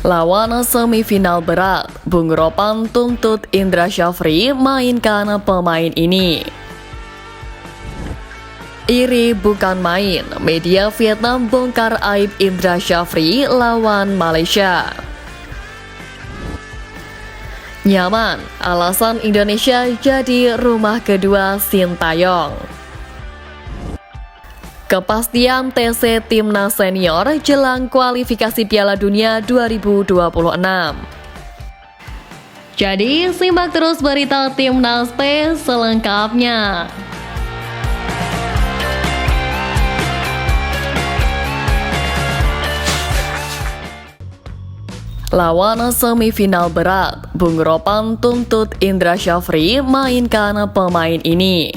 Lawan semifinal berat, Bung Ropan tuntut Indra Syafri mainkan pemain ini. Iri bukan main, media Vietnam bongkar aib Indra Syafri lawan Malaysia. Nyaman, alasan Indonesia jadi rumah kedua Sintayong. Kepastian TC Timnas Senior jelang kualifikasi Piala Dunia 2026. Jadi, simak terus berita Timnas P selengkapnya. Lawan semifinal berat, Bung Ropan tuntut Indra Syafri mainkan pemain ini.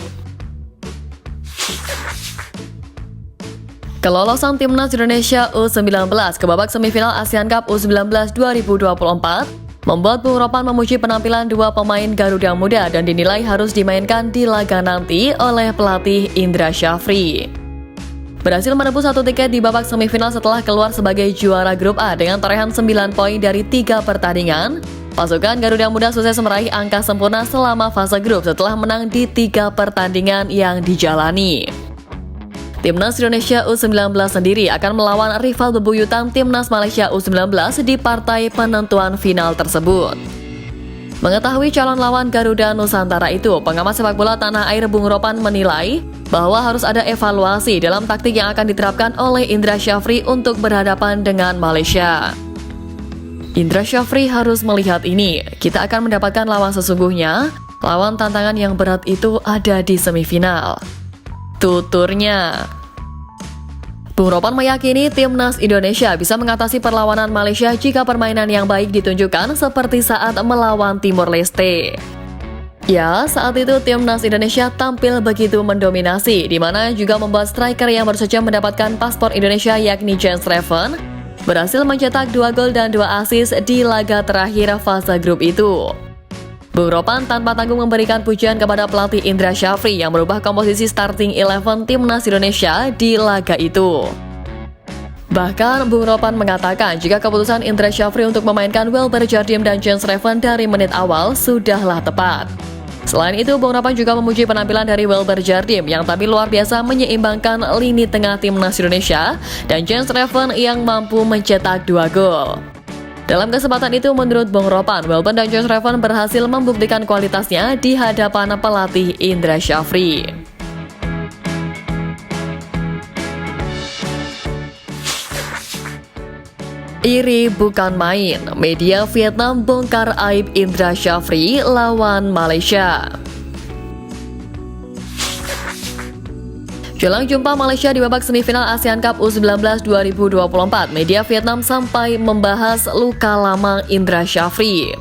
Kelolosan Timnas Indonesia U19 ke babak semifinal ASEAN Cup U19 2024 membuat Bung Ropan memuji penampilan dua pemain Garuda Muda dan dinilai harus dimainkan di laga nanti oleh pelatih Indra Syafri. Berhasil menebus satu tiket di babak semifinal setelah keluar sebagai juara grup A dengan torehan 9 poin dari 3 pertandingan. Pasukan Garuda Muda sukses meraih angka sempurna selama fase grup setelah menang di 3 pertandingan yang dijalani. Timnas Indonesia U19 sendiri akan melawan rival bebuyutan Timnas Malaysia U19 di partai penentuan final tersebut. Mengetahui calon lawan Garuda Nusantara itu, pengamat sepak bola tanah air Bung Ropan menilai bahwa harus ada evaluasi dalam taktik yang akan diterapkan oleh Indra Syafri untuk berhadapan dengan Malaysia. Indra Syafri harus melihat ini, kita akan mendapatkan lawan sesungguhnya, lawan tantangan yang berat itu ada di semifinal. Tuturnya. Bung Ropan meyakini Timnas Indonesia bisa mengatasi perlawanan Malaysia jika permainan yang baik ditunjukkan seperti saat melawan Timor Leste. Ya, saat itu Timnas Indonesia tampil begitu mendominasi, di mana juga membuat striker yang baru saja mendapatkan paspor Indonesia yakni Jens Reven berhasil mencetak 2 gol dan 2 assist di laga terakhir fase grup itu. Bung Ropan tanpa tanggung memberikan pujian kepada pelatih Indra Syafri yang merubah komposisi starting 11 Timnas Indonesia di laga itu. Bahkan Bung Ropan mengatakan jika keputusan Indra Syafri untuk memainkan Welber Jardim dan Jens Reven dari menit awal sudahlah tepat. Selain itu, Bung Ropan juga memuji penampilan dari Welber Jardim yang tampil luar biasa menyeimbangkan lini tengah Timnas Indonesia dan Jens Reven yang mampu mencetak 2 gol. Dalam kesempatan itu, menurut Bung Ropan, Welber dan Jens Reven berhasil membuktikan kualitasnya di hadapan pelatih Indra Syafri. Iri bukan main, media Vietnam bongkar aib Indra Syafri lawan Malaysia. Jelang jumpa Malaysia di babak semifinal ASEAN Cup U19 2024, media Vietnam sampai membahas luka lama Indra Syafri.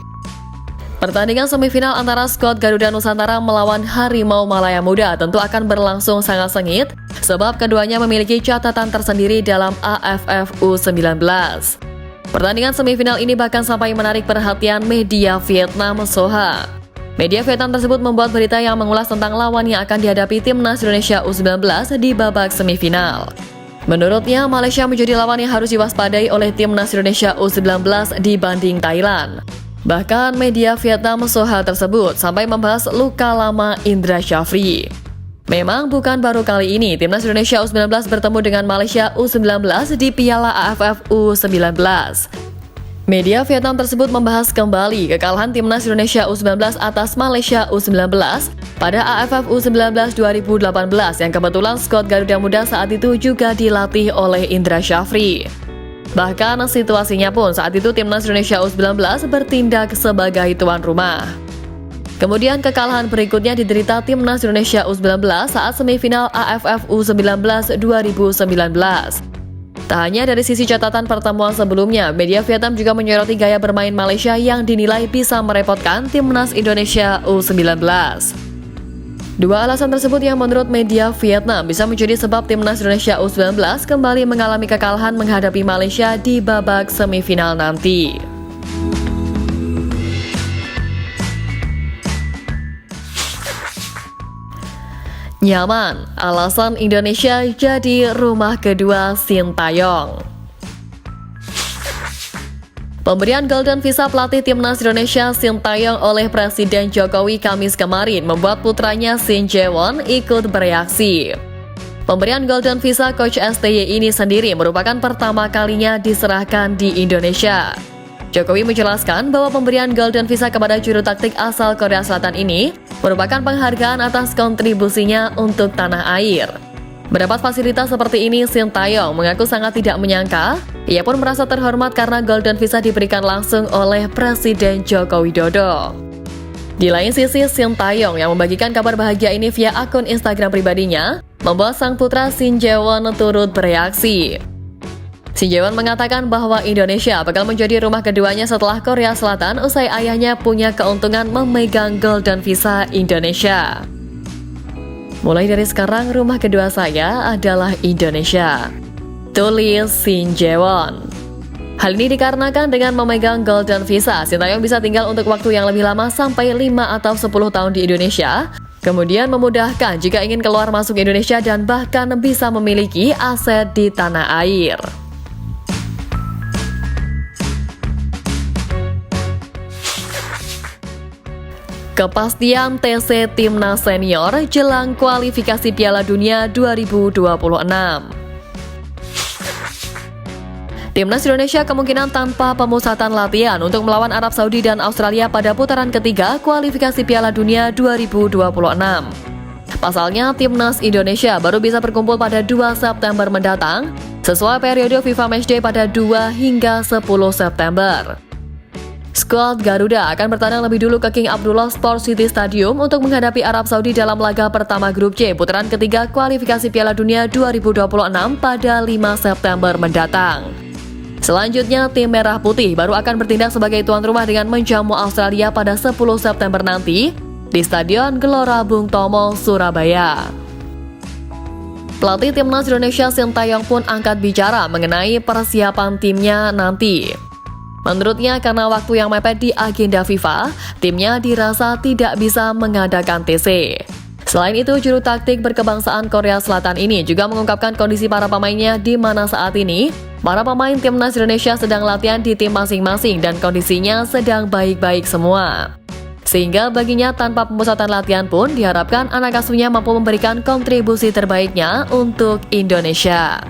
Pertandingan semifinal antara skuad Garuda Nusantara melawan Harimau Malaya Muda tentu akan berlangsung sangat sengit, sebab keduanya memiliki catatan tersendiri dalam AFF U19. Pertandingan semifinal ini bahkan sampai menarik perhatian media Vietnam Soha. Media Vietnam tersebut membuat berita yang mengulas tentang lawan yang akan dihadapi Timnas Indonesia U19 di babak semifinal. Menurutnya, Malaysia menjadi lawan yang harus diwaspadai oleh Timnas Indonesia U19 dibanding Thailand. Bahkan media Vietnam Soha tersebut sampai membahas luka lama Indra Syafri. Memang bukan baru kali ini Timnas Indonesia U19 bertemu dengan Malaysia U19 di Piala AFF U19. Media Vietnam tersebut membahas kembali kekalahan Timnas Indonesia U19 atas Malaysia U19 pada AFF U19 2018 yang kebetulan skuad Garuda Muda saat itu juga dilatih oleh Indra Syafri. Bahkan situasinya pun saat itu Timnas Indonesia U19 bertindak sebagai tuan rumah. Kemudian kekalahan berikutnya diderita Timnas Indonesia U19 saat semifinal AFF U19 2019. Tak hanya dari sisi catatan pertemuan sebelumnya, media Vietnam juga menyoroti gaya bermain Malaysia yang dinilai bisa merepotkan Timnas Indonesia U19. Dua alasan tersebut yang menurut media Vietnam bisa menjadi sebab Timnas Indonesia U19 kembali mengalami kekalahan menghadapi Malaysia di babak semifinal nanti. Nyaman, alasan Indonesia jadi rumah kedua Sintayong. Pemberian Golden Visa pelatih Timnas Indonesia Sintayong oleh Presiden Jokowi Kamis kemarin membuat putranya Shin Jae-won ikut bereaksi. Pemberian Golden Visa Coach STY ini sendiri merupakan pertama kalinya diserahkan di Indonesia. Jokowi menjelaskan bahwa pemberian Golden Visa kepada juru taktik asal Korea Selatan ini merupakan penghargaan atas kontribusinya untuk tanah air. Mendapat fasilitas seperti ini, Sintayong mengaku sangat tidak menyangka. Ia pun merasa terhormat karena Golden Visa diberikan langsung oleh Presiden Joko Widodo. Di lain sisi, Sintayong yang membagikan kabar bahagia ini via akun Instagram pribadinya, membuat sang putra Shin Jae-won turut bereaksi. Shin Jae-won mengatakan bahwa Indonesia bakal menjadi rumah keduanya setelah Korea Selatan usai ayahnya punya keuntungan memegang Golden Visa Indonesia. Mulai dari sekarang, rumah kedua saya adalah Indonesia, tulis Shin Jae-won. Hal ini dikarenakan dengan memegang Golden Visa, Sintayong bisa tinggal untuk waktu yang lebih lama sampai 5 atau 10 tahun di Indonesia, kemudian memudahkan jika ingin keluar masuk Indonesia dan bahkan bisa memiliki aset di tanah air. Kepastian TC Timnas Senior jelang kualifikasi Piala Dunia 2026. Timnas Indonesia kemungkinan tanpa pemusatan latihan untuk melawan Arab Saudi dan Australia pada putaran ketiga kualifikasi Piala Dunia 2026. Pasalnya, Timnas Indonesia baru bisa berkumpul pada 2 September mendatang, sesuai periode FIFA Matchday pada 2 hingga 10 September. Skuad Garuda akan bertandang lebih dulu ke King Abdullah Sport City Stadium untuk menghadapi Arab Saudi dalam laga pertama Grup C putaran ketiga kualifikasi Piala Dunia 2026 pada 5 September mendatang. Selanjutnya, tim Merah Putih baru akan bertindak sebagai tuan rumah dengan menjamu Australia pada 10 September nanti di Stadion Gelora Bung Tomo, Surabaya. Pelatih Timnas Indonesia Sintayong pun angkat bicara mengenai persiapan timnya nanti. Menurutnya, karena waktu yang mepet di agenda FIFA, timnya dirasa tidak bisa mengadakan TC. Selain itu, juru taktik berkebangsaan Korea Selatan ini juga mengungkapkan kondisi para pemainnya di mana saat ini para pemain Timnas Indonesia sedang latihan di tim masing-masing dan kondisinya sedang baik-baik semua. Sehingga baginya tanpa pemusatan latihan pun diharapkan anak asuhnya mampu memberikan kontribusi terbaiknya untuk Indonesia.